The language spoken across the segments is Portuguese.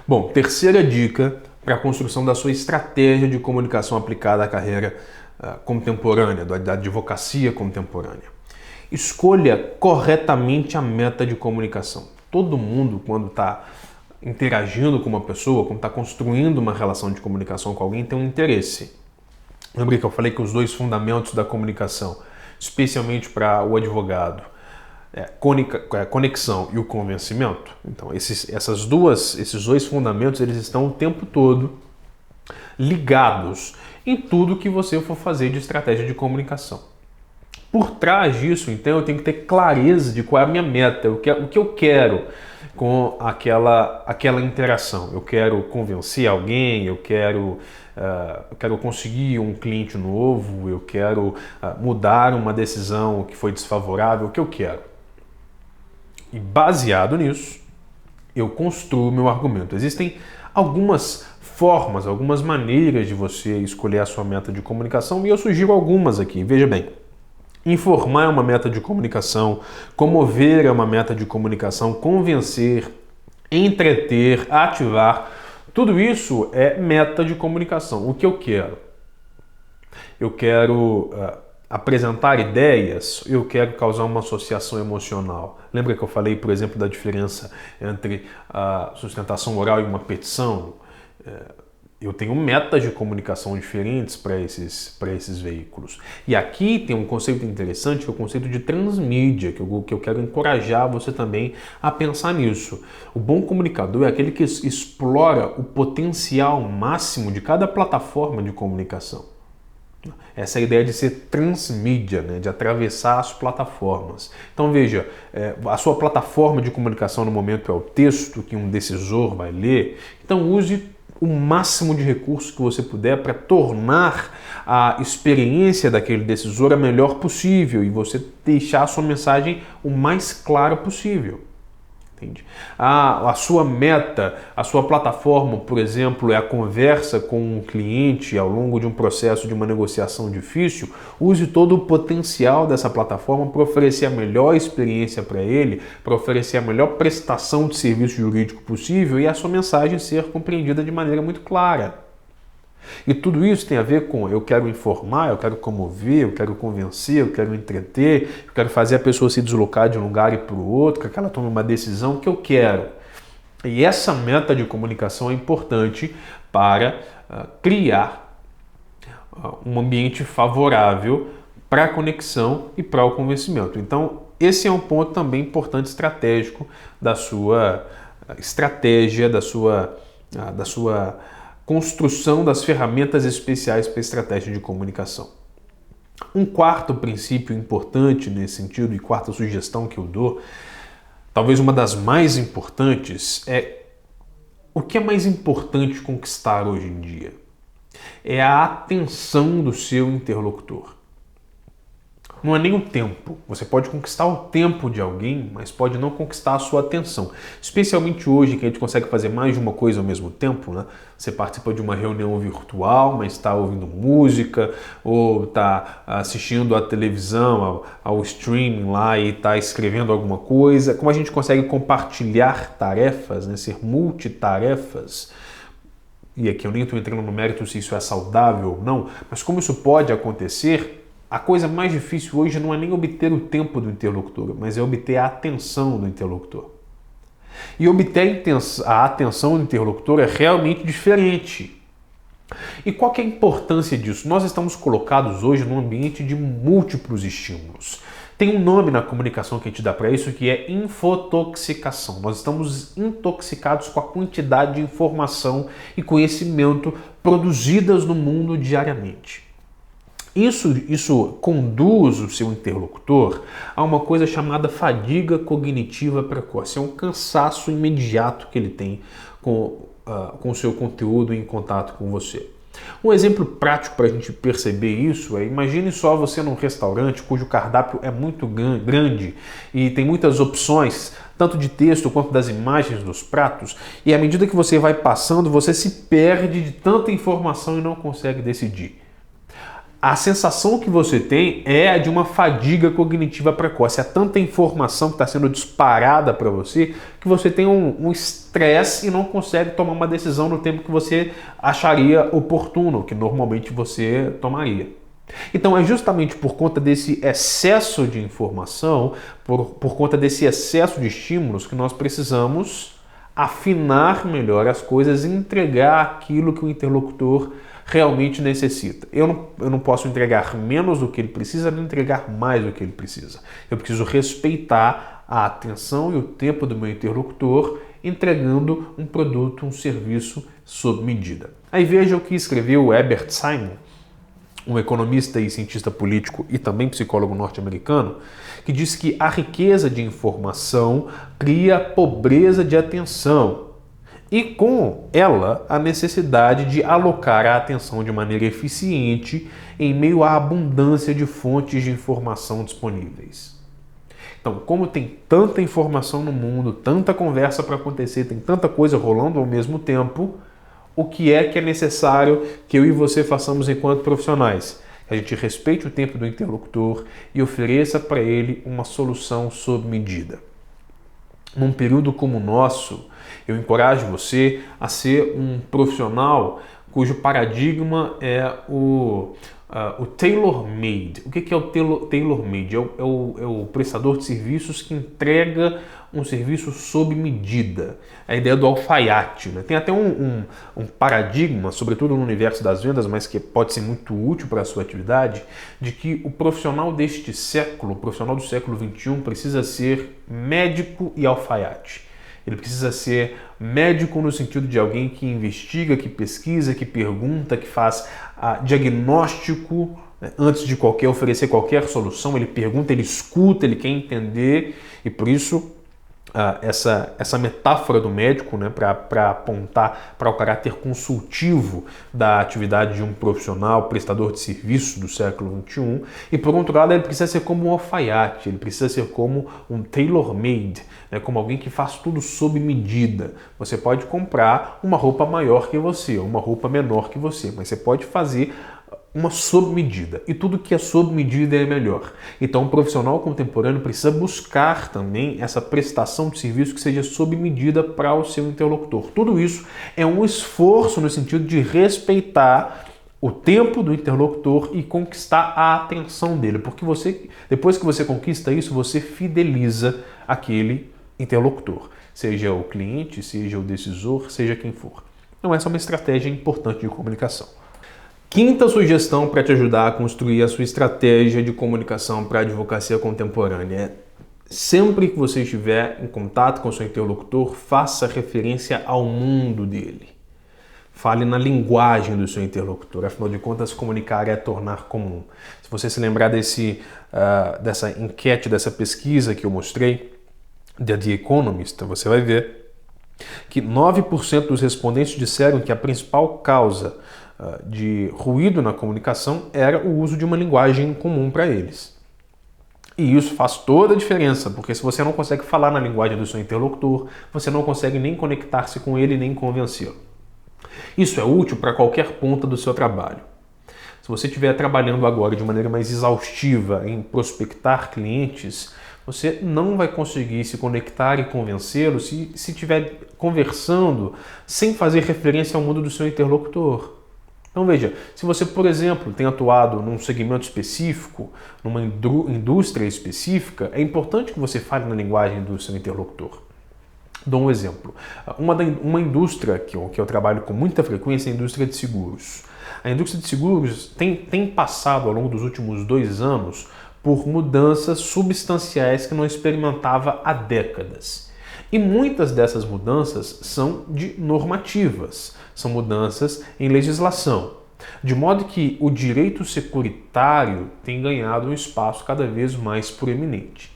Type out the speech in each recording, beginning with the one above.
Bom, terceira dica para a construção da sua estratégia de comunicação aplicada à carreira contemporânea, da advocacia contemporânea. Escolha corretamente a meta de comunicação. Todo mundo, quando está interagindo com uma pessoa, quando está construindo uma relação de comunicação com alguém, tem um interesse. Lembra que eu falei que os dois fundamentos da comunicação, especialmente para o advogado, conexão e o convencimento. Então, esses dois fundamentos, eles estão o tempo todo ligados em tudo que você for fazer de estratégia de comunicação. Por trás disso, então, eu tenho que ter clareza de qual é a minha meta, o que eu quero com aquela interação. Eu quero convencer alguém, eu quero conseguir um cliente novo, eu quero mudar uma decisão que foi desfavorável, o que eu quero. E baseado nisso, eu construo meu argumento. Existem algumas formas, algumas maneiras de você escolher a sua meta de comunicação e eu sugiro algumas aqui. Veja bem, informar é uma meta de comunicação, comover é uma meta de comunicação, convencer, entreter, ativar, tudo isso é meta de comunicação. O que eu quero? Eu quero apresentar ideias, eu quero causar uma associação emocional. Lembra que eu falei, por exemplo, da diferença entre a sustentação oral e uma petição? Eu tenho metas de comunicação diferentes para esses veículos. E aqui tem um conceito interessante, que é o conceito de transmídia, que eu quero encorajar você também a pensar nisso. O bom comunicador é aquele que explora o potencial máximo de cada plataforma de comunicação. Essa é a ideia de ser transmídia, né? De atravessar as plataformas. Então veja, a sua plataforma de comunicação no momento é o texto que um decisor vai ler, então use o máximo de recursos que você puder para tornar a experiência daquele decisor a melhor possível e você deixar a sua mensagem o mais clara possível. Entende? A sua meta, a sua plataforma, por exemplo, é a conversa com um cliente ao longo de um processo de uma negociação difícil, use todo o potencial dessa plataforma para oferecer a melhor experiência para ele, para oferecer a melhor prestação de serviço jurídico possível e a sua mensagem ser compreendida de maneira muito clara. E tudo isso tem a ver com eu quero informar, eu quero comover, eu quero convencer, eu quero entreter, eu quero fazer a pessoa se deslocar de um lugar e para o outro, que ela tome uma decisão que eu quero. E essa meta de comunicação é importante para criar um ambiente favorável para a conexão e para o convencimento. Então, esse é um ponto também importante estratégico da sua estratégia, da sua construção das ferramentas especiais para a estratégia de comunicação. Um quarto princípio importante nesse sentido e quarta sugestão que eu dou, talvez uma das mais importantes, é o que é mais importante conquistar hoje em dia? É a atenção do seu interlocutor. Não é nem o tempo. Você pode conquistar o tempo de alguém, mas pode não conquistar a sua atenção. Especialmente hoje, que a gente consegue fazer mais de uma coisa ao mesmo tempo, né? Você participa de uma reunião virtual, mas está ouvindo música, ou está assistindo à televisão, ao streaming lá e está escrevendo alguma coisa. Como a gente consegue compartilhar tarefas, né? Ser multitarefas, e aqui eu nem estou entrando no mérito se isso é saudável ou não, mas como isso pode acontecer. A coisa mais difícil hoje não é nem obter o tempo do interlocutor, mas é obter a atenção do interlocutor. E obter a atenção do interlocutor é realmente diferente. E qual que é a importância disso? Nós estamos colocados hoje num ambiente de múltiplos estímulos. Tem um nome na comunicação que a gente dá para isso que é infotoxicação. Nós estamos intoxicados com a quantidade de informação e conhecimento produzidas no mundo diariamente. Isso conduz o seu interlocutor a uma coisa chamada fadiga cognitiva precoce. É um cansaço imediato que ele tem com o seu conteúdo em contato com você. Um exemplo prático para a gente perceber isso é, imagine só você num restaurante cujo cardápio é muito grande e tem muitas opções, tanto de texto quanto das imagens dos pratos, e à medida que você vai passando, você se perde de tanta informação e não consegue decidir. a sensação que você tem é a de uma fadiga cognitiva precoce. É tanta informação que está sendo disparada para você que você tem um estresse e não consegue tomar uma decisão no tempo que você acharia oportuno, que normalmente você tomaria. Então é justamente por conta desse excesso de informação, por conta desse excesso de estímulos, que nós precisamos afinar melhor as coisas e entregar aquilo que o interlocutor realmente necessita. Eu não posso entregar menos do que ele precisa, nem entregar mais do que ele precisa. Eu preciso respeitar a atenção e o tempo do meu interlocutor, entregando um produto, um serviço sob medida. Aí veja o que escreveu Herbert Simon, um economista e cientista político e também psicólogo norte-americano, que diz que a riqueza de informação cria pobreza de atenção e, com ela, a necessidade de alocar a atenção de maneira eficiente em meio à abundância de fontes de informação disponíveis. Então, como tem tanta informação no mundo, tanta conversa para acontecer, tem tanta coisa rolando ao mesmo tempo, o que é necessário que eu e você façamos enquanto profissionais? Que a gente respeite o tempo do interlocutor e ofereça para ele uma solução sob medida. Num período como o nosso, eu encorajo você a ser um profissional cujo paradigma é o tailor-made. O que é o tailor-made? É o prestador de serviços que entrega um serviço sob medida. A ideia do alfaiate, né? Tem até um paradigma, sobretudo no universo das vendas, mas que pode ser muito útil para a sua atividade, de que o profissional deste século, o profissional do século XXI, precisa ser médico e alfaiate. Ele precisa ser médico no sentido de alguém que investiga, que pesquisa, que pergunta, que faz diagnóstico, né? Antes de oferecer qualquer solução. Ele pergunta, ele escuta, ele quer entender, e por isso essa metáfora do médico, né, para apontar para o caráter consultivo da atividade de um profissional, prestador de serviço do século XXI, e por outro lado ele precisa ser como um alfaiate, ele precisa ser como um tailor-made, né, como alguém que faz tudo sob medida. Você pode comprar uma roupa maior que você, uma roupa menor que você, mas você pode fazer uma sob medida, e tudo que é sob medida é melhor. Então o profissional contemporâneo precisa buscar também essa prestação de serviço que seja sob medida para o seu interlocutor. Tudo isso é um esforço no sentido de respeitar o tempo do interlocutor e conquistar a atenção dele, porque depois que você conquista isso, você fideliza aquele interlocutor, seja o cliente, seja o decisor, seja quem for. Então essa é uma estratégia importante de comunicação. Quinta sugestão para te ajudar a construir a sua estratégia de comunicação para a advocacia contemporânea. Sempre que você estiver em contato com o seu interlocutor, faça referência ao mundo dele. Fale na linguagem do seu interlocutor. Afinal de contas, comunicar é tornar comum. Se você se lembrar dessa enquete, dessa pesquisa que eu mostrei, da The Economist, você vai ver que 9% dos respondentes disseram que a principal causa de ruído na comunicação era o uso de uma linguagem comum para eles. E isso faz toda a diferença, porque se você não consegue falar na linguagem do seu interlocutor, você não consegue nem conectar-se com ele, nem convencê-lo. Isso é útil para qualquer ponta do seu trabalho. Se você estiver trabalhando agora de maneira mais exaustiva em prospectar clientes, você não vai conseguir se conectar e convencê-lo se estiver conversando sem fazer referência ao mundo do seu interlocutor. Então veja, se você, por exemplo, tem atuado num segmento específico, numa indústria específica, é importante que você fale na linguagem do seu interlocutor. Dou um exemplo. Uma indústria que eu trabalho com muita frequência é a indústria de seguros. A indústria de seguros tem passado ao longo dos últimos 2 anos por mudanças substanciais que não experimentava há décadas. E muitas dessas mudanças são de normativas, são mudanças em legislação, de modo que o direito securitário tem ganhado um espaço cada vez mais proeminente.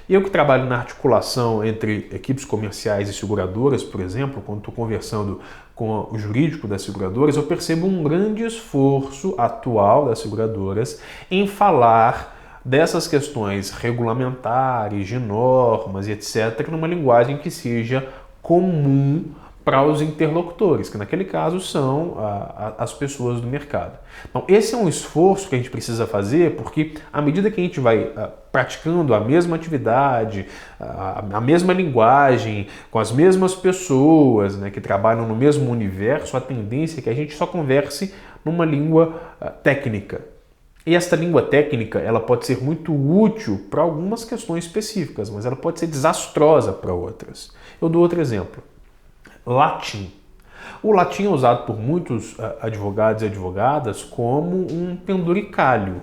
E eu que trabalho na articulação entre equipes comerciais e seguradoras, por exemplo, quando estou conversando com o jurídico das seguradoras, eu percebo um grande esforço atual das seguradoras em falar dessas questões regulamentares, de normas e etc., numa linguagem que seja comum para os interlocutores, que naquele caso são as pessoas do mercado. Então, esse é um esforço que a gente precisa fazer, porque à medida que a gente vai praticando a mesma atividade, a mesma linguagem, com as mesmas pessoas, né, que trabalham no mesmo universo, a tendência é que a gente só converse numa língua técnica. E esta língua técnica, ela pode ser muito útil para algumas questões específicas, mas ela pode ser desastrosa para outras. Eu dou outro exemplo. Latim. O latim é usado por muitos advogados e advogadas como um penduricalho.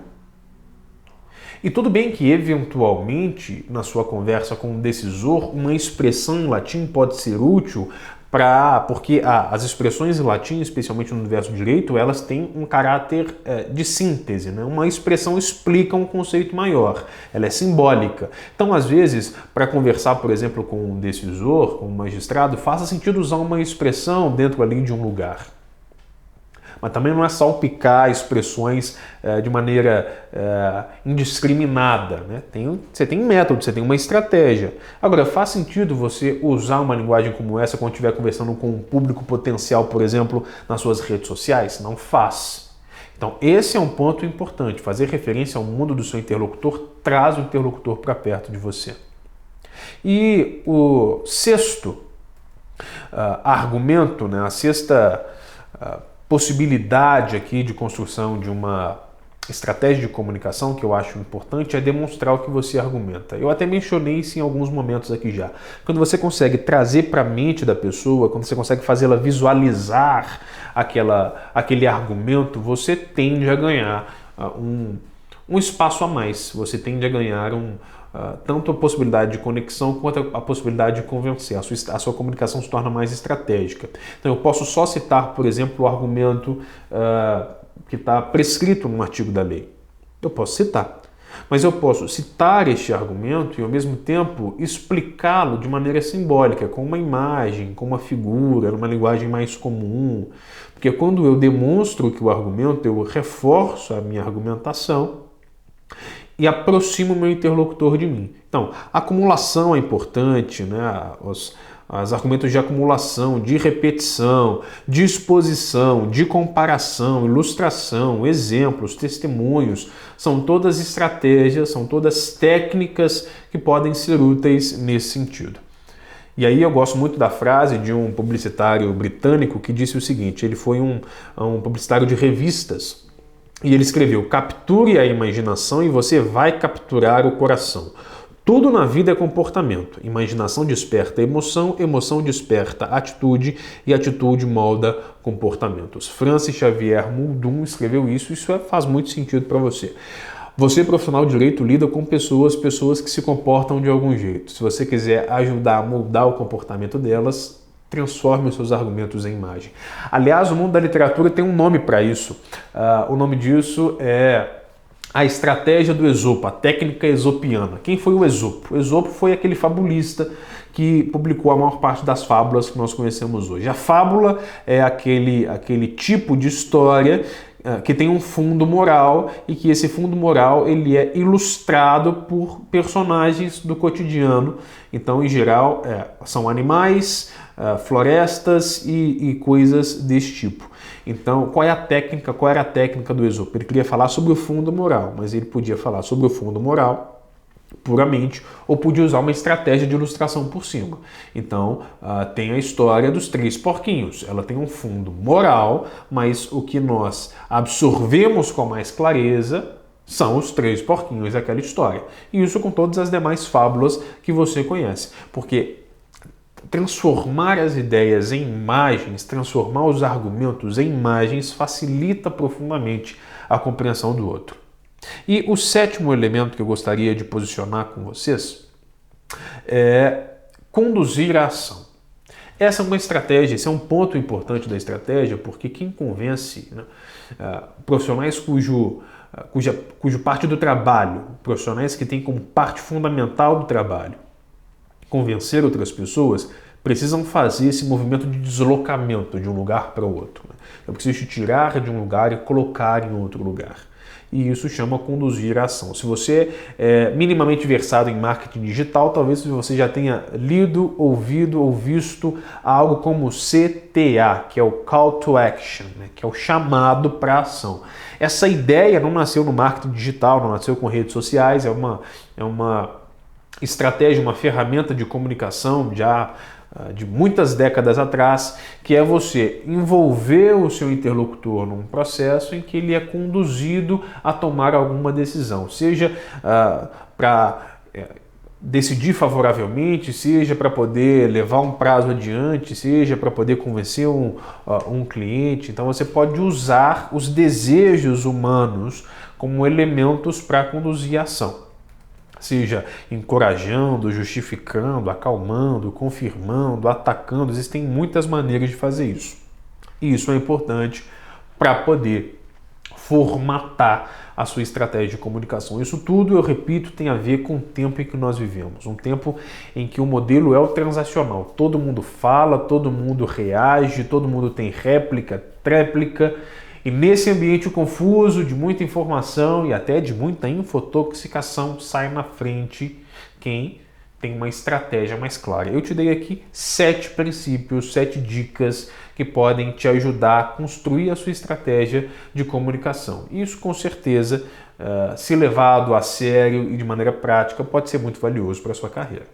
E tudo bem que, eventualmente, na sua conversa com um decisor, uma expressão em latim pode ser útil porque as expressões em latim, especialmente no universo do direito, elas têm um caráter de síntese, né? Uma expressão explica um conceito maior, ela é simbólica. Então, às vezes, para conversar, por exemplo, com um decisor, com um magistrado, faça sentido usar uma expressão dentro ali de um lugar. Mas também não é salpicar expressões de maneira indiscriminada, né? Você tem um método, você tem uma estratégia. Agora, faz sentido você usar uma linguagem como essa quando estiver conversando com um público potencial, por exemplo, nas suas redes sociais? Não faz. Então, esse é um ponto importante. Fazer referência ao mundo do seu interlocutor traz o interlocutor para perto de você. E o sexto argumento, né, a sexta possibilidade aqui de construção de uma estratégia de comunicação que eu acho importante é demonstrar o que você argumenta. Eu até mencionei isso em alguns momentos aqui já. Quando você consegue trazer para a mente da pessoa, quando você consegue fazê-la visualizar aquele argumento, você tende a ganhar um espaço a mais. Você tende a ganhar tanto a possibilidade de conexão quanto a possibilidade de convencer. A sua comunicação se torna mais estratégica. Então eu posso só citar, por exemplo, o argumento que está prescrito num artigo da lei. Eu posso citar. Mas eu posso citar este argumento e, ao mesmo tempo, explicá-lo de maneira simbólica, com uma imagem, com uma figura, numa linguagem mais comum. Porque quando eu demonstro que o argumento, eu reforço a minha argumentação e aproximo o meu interlocutor de mim. Então, a acumulação é importante, né? Os argumentos de acumulação, de repetição, de exposição, de comparação, ilustração, exemplos, testemunhos, são todas estratégias, são todas técnicas que podem ser úteis nesse sentido. E aí eu gosto muito da frase de um publicitário britânico que disse o seguinte, ele foi um publicitário de revistas, e ele escreveu: capture a imaginação e você vai capturar o coração. Tudo na vida é comportamento. Imaginação desperta emoção, emoção desperta atitude e atitude molda comportamentos. Francis Xavier Muldoon escreveu isso faz muito sentido para você. Você, profissional de direito, lida com pessoas que se comportam de algum jeito. Se você quiser ajudar a moldar o comportamento delas, transforme os seus argumentos em imagem. Aliás, o mundo da literatura tem um nome para isso. O nome disso é a estratégia do Esopo, a técnica esopiana. Quem foi o Esopo? O Esopo foi aquele fabulista que publicou a maior parte das fábulas que nós conhecemos hoje. A fábula é aquele tipo de história que tem um fundo moral e que esse fundo moral ele é ilustrado por personagens do cotidiano. Então, em geral, são animais, florestas e coisas desse tipo. Então, qual era a técnica do Esopo? Ele queria falar sobre o fundo moral, mas ele podia falar sobre o fundo moral puramente, ou podia usar uma estratégia de ilustração por cima. Então, tem a história dos 3 porquinhos. Ela tem um fundo moral, mas o que nós absorvemos com mais clareza são os 3 porquinhos daquela história. E isso com todas as demais fábulas que você conhece. Porque transformar as ideias em imagens, transformar os argumentos em imagens, facilita profundamente a compreensão do outro. E o 7º elemento que eu gostaria de posicionar com vocês é conduzir a ação. Essa é uma estratégia, esse é um ponto importante da estratégia, porque quem convence, né, profissionais cujo parte do trabalho, profissionais que têm como parte fundamental do trabalho convencer outras pessoas, precisam fazer esse movimento de deslocamento de um lugar para o outro. Eu preciso te tirar de um lugar e colocar em outro lugar. e isso chama conduzir a ação. Se você é minimamente versado em marketing digital, talvez você já tenha lido, ouvido ou visto algo como CTA, que é o Call to Action, né? Que é o chamado para a ação. Essa ideia não nasceu no marketing digital, não nasceu com redes sociais, é uma estratégia, uma ferramenta de comunicação já de muitas décadas atrás, que é você envolver o seu interlocutor num processo em que ele é conduzido a tomar alguma decisão, seja para decidir favoravelmente, seja para poder levar um prazo adiante, seja para poder convencer um cliente. Então você pode usar os desejos humanos como elementos para conduzir a ação. Seja encorajando, justificando, acalmando, confirmando, atacando. Existem muitas maneiras de fazer isso. E isso é importante para poder formatar a sua estratégia de comunicação. Isso tudo, eu repito, tem a ver com o tempo em que nós vivemos. Um tempo em que o modelo é o transacional. Todo mundo fala, todo mundo reage, todo mundo tem réplica, tréplica. E nesse ambiente confuso, de muita informação e até de muita infotoxicação, sai na frente quem tem uma estratégia mais clara. Eu te dei aqui 7 princípios, 7 dicas que podem te ajudar a construir a sua estratégia de comunicação. Isso, com certeza, se levado a sério e de maneira prática, pode ser muito valioso para a sua carreira.